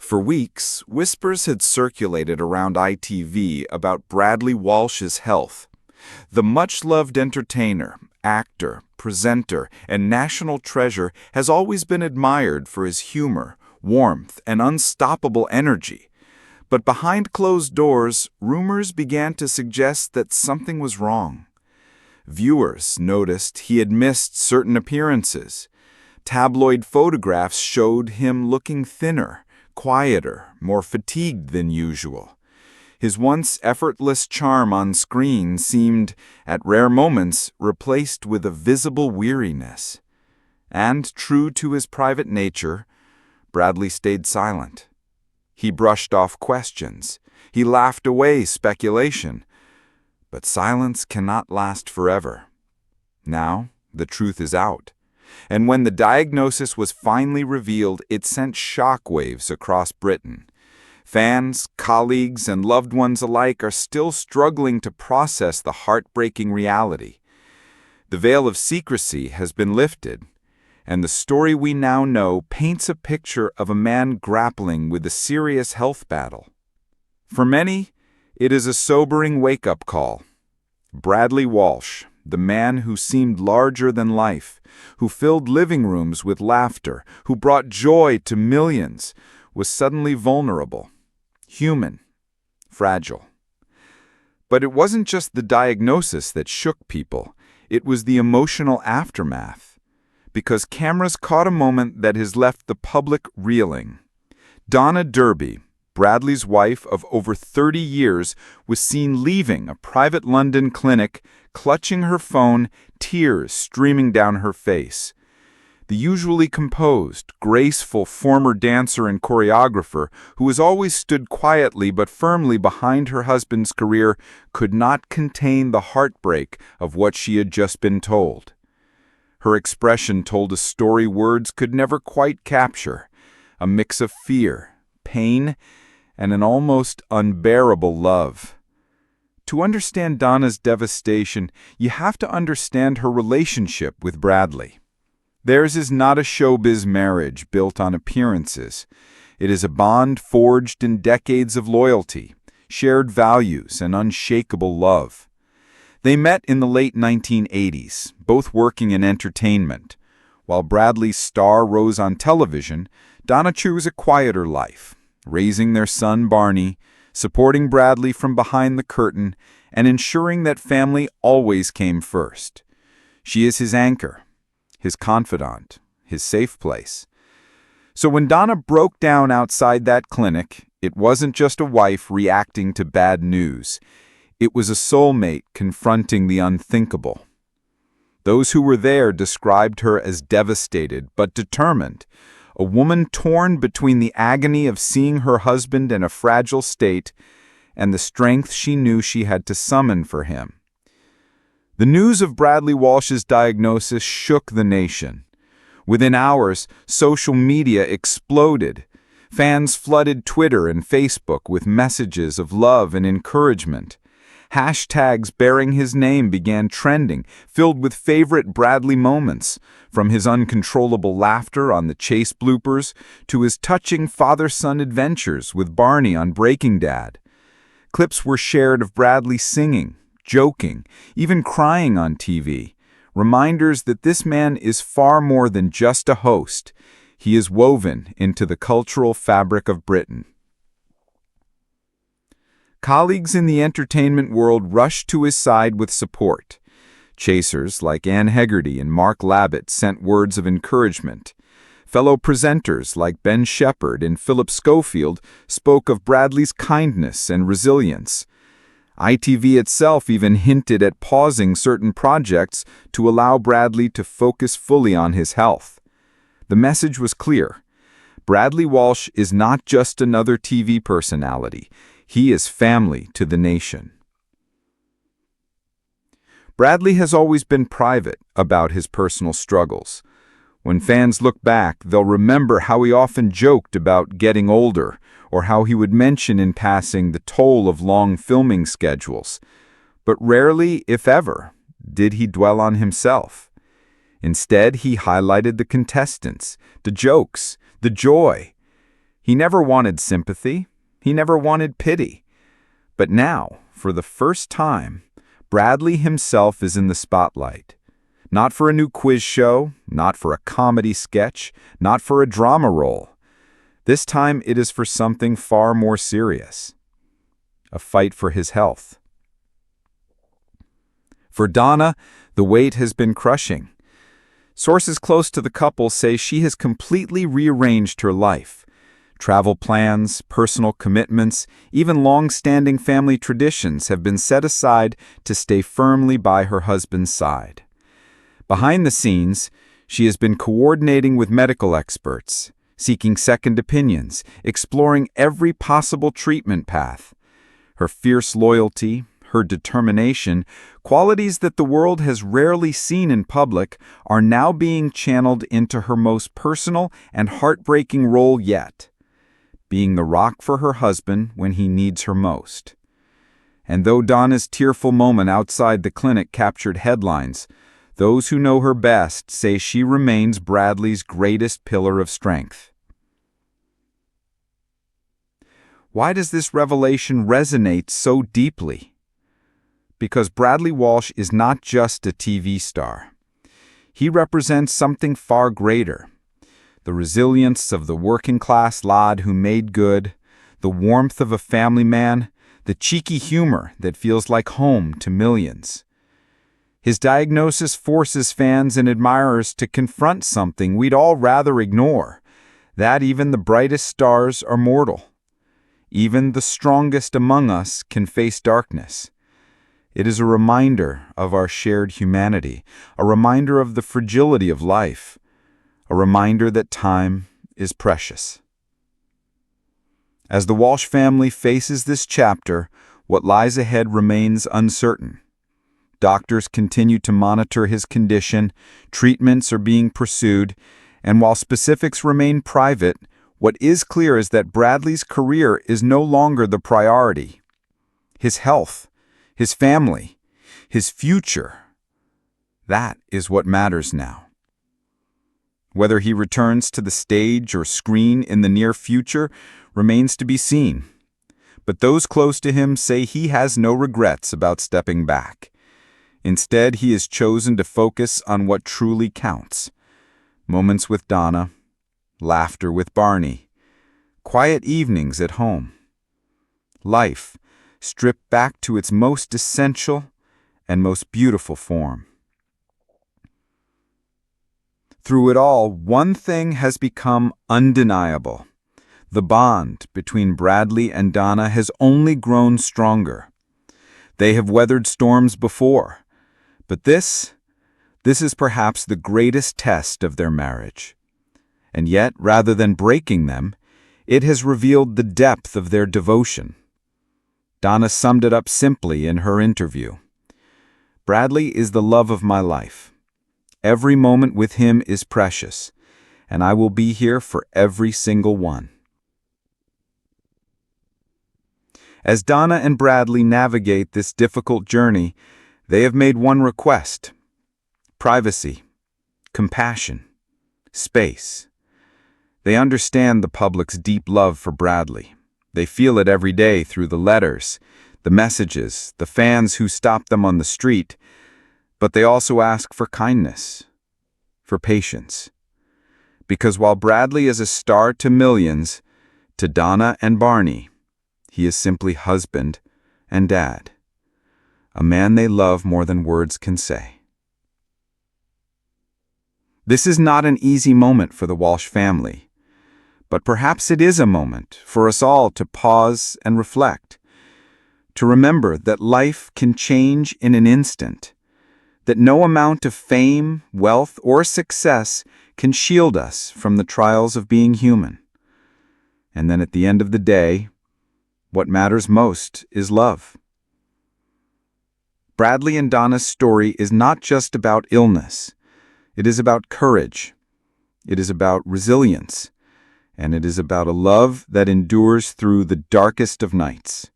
For weeks, whispers had circulated around ITV about Bradley Walsh's health. The much-loved entertainer, actor, presenter, and national treasure has always been admired for his humor, warmth, and unstoppable energy. But behind closed doors, rumors began to suggest that something was wrong. Viewers noticed he had missed certain appearances. Tabloid photographs showed him looking thinner, quieter, more fatigued than usual. His once effortless charm on screen seemed, at rare moments, replaced with a visible weariness. And, true to his private nature, Bradley stayed silent. He brushed off questions. He laughed away speculation. But silence cannot last forever. Now, the truth is out. And when the diagnosis was finally revealed, it sent shockwaves across Britain. Fans, colleagues, and loved ones alike are still struggling to process the heartbreaking reality. The veil of secrecy has been lifted, and the story we now know paints a picture of a man grappling with a serious health battle. For many, it is a sobering wake-up call. Bradley Walsh, the man who seemed larger than life, who filled living rooms with laughter, who brought joy to millions, was suddenly vulnerable, human, fragile. But it wasn't just the diagnosis that shook people, it was the emotional aftermath. Because cameras caught a moment that has left the public reeling. Donna, Bradley's wife of over 30 years, was seen leaving a private London clinic, clutching her phone, tears streaming down her face. The usually composed, graceful former dancer and choreographer, who has always stood quietly but firmly behind her husband's career, could not contain the heartbreak of what she had just been told. Her expression told a story words could never quite capture, a mix of fear, pain, and an almost unbearable love. To understand Donna's devastation, you have to understand her relationship with Bradley. Theirs is not a showbiz marriage built on appearances. It is a bond forged in decades of loyalty, shared values, and unshakable love. They met in the late 1980s, both working in entertainment. While Bradley's star rose on television, Donna chose a quieter life, raising their son Barney, supporting Bradley from behind the curtain, and ensuring that family always came first. She is his anchor, his confidant, his safe place. So when Donna broke down outside that clinic, it wasn't just a wife reacting to bad news. It was a soulmate confronting the unthinkable. Those who were there described her as devastated but determined, a woman torn between the agony of seeing her husband in a fragile state and the strength she knew she had to summon for him. The news of Bradley Walsh's diagnosis shook the nation. Within hours, social media exploded. Fans flooded Twitter and Facebook with messages of love and encouragement. Hashtags bearing his name began trending, filled with favorite Bradley moments, from his uncontrollable laughter on the chase bloopers to his touching father-son adventures with Barney on Breaking Dad. Clips were shared of Bradley singing, joking, even crying on TV, reminders that this man is far more than just a host. He is woven into the cultural fabric of Britain. Colleagues in the entertainment world rushed to his side with support. Chasers like Anne Hegarty and Mark Labott sent words of encouragement. Fellow presenters like Ben Shepherd and Philip Schofield spoke of Bradley's kindness and resilience. ITV itself even hinted at pausing certain projects to allow Bradley to focus fully on his health. The message was clear. Bradley Walsh is not just another TV personality. He is family to the nation. Bradley has always been private about his personal struggles. When fans look back, they'll remember how he often joked about getting older, or how he would mention in passing the toll of long filming schedules. But rarely, if ever, did he dwell on himself. Instead, he highlighted the contestants, the jokes, the joy. He never wanted sympathy. He never wanted pity. But now, for the first time, Bradley himself is in the spotlight. Not for a new quiz show, not for a comedy sketch, not for a drama role. This time it is for something far more serious. A fight for his health. For Donna, the weight has been crushing. Sources close to the couple say she has completely rearranged her life. Travel plans, personal commitments, even long-standing family traditions have been set aside to stay firmly by her husband's side. Behind the scenes, she has been coordinating with medical experts, seeking second opinions, exploring every possible treatment path. Her fierce loyalty, her determination, qualities that the world has rarely seen in public, are now being channeled into her most personal and heartbreaking role yet, being the rock for her husband when he needs her most. And though Donna's tearful moment outside the clinic captured headlines, those who know her best say she remains Bradley's greatest pillar of strength. Why does this revelation resonate so deeply? Because Bradley Walsh is not just a TV star. He represents something far greater. The resilience of the working-class lad who made good, the warmth of a family man, the cheeky humor that feels like home to millions. His diagnosis forces fans and admirers to confront something we'd all rather ignore, that even the brightest stars are mortal. Even the strongest among us can face darkness. It is a reminder of our shared humanity, a reminder of the fragility of life, a reminder that time is precious. As the Walsh family faces this chapter, what lies ahead remains uncertain. Doctors continue to monitor his condition, treatments are being pursued, and while specifics remain private, what is clear is that Bradley's career is no longer the priority. His health, his family, his future, that is what matters now. Whether he returns to the stage or screen in the near future remains to be seen. But those close to him say he has no regrets about stepping back. Instead, he has chosen to focus on what truly counts. Moments with Donna, laughter with Barney, quiet evenings at home. Life, stripped back to its most essential and most beautiful form. Through it all, one thing has become undeniable. The bond between Bradley and Donna has only grown stronger. They have weathered storms before, but this is perhaps the greatest test of their marriage. And yet, rather than breaking them, it has revealed the depth of their devotion. Donna summed it up simply in her interview. Bradley is the love of my life. Every moment with him is precious, and I will be here for every single one. As Donna and Bradley navigate this difficult journey, they have made one request: privacy, compassion, space. They understand the public's deep love for Bradley. They feel it every day through the letters, the messages, the fans who stop them on the street, but they also ask for kindness, for patience. Because while Bradley is a star to millions, to Donna and Barney, he is simply husband and dad, a man they love more than words can say. This is not an easy moment for the Walsh family, but perhaps it is a moment for us all to pause and reflect, to remember that life can change in an instant, that no amount of fame, wealth, or success can shield us from the trials of being human. And then at the end of the day, what matters most is love. Bradley and Donna's story is not just about illness. It is about courage. It is about resilience. And it is about a love that endures through the darkest of nights.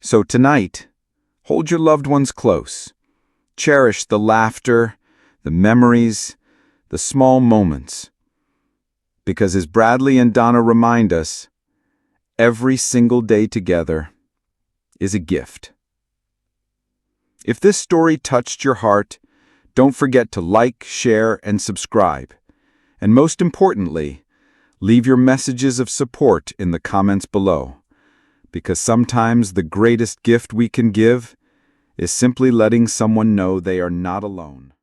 So tonight, hold your loved ones close. Cherish the laughter, the memories, the small moments. Because as Bradley and Donna remind us, every single day together is a gift. If this story touched your heart, don't forget to like, share, and subscribe. And most importantly, leave your messages of support in the comments below. Because sometimes the greatest gift we can give is simply letting someone know they are not alone.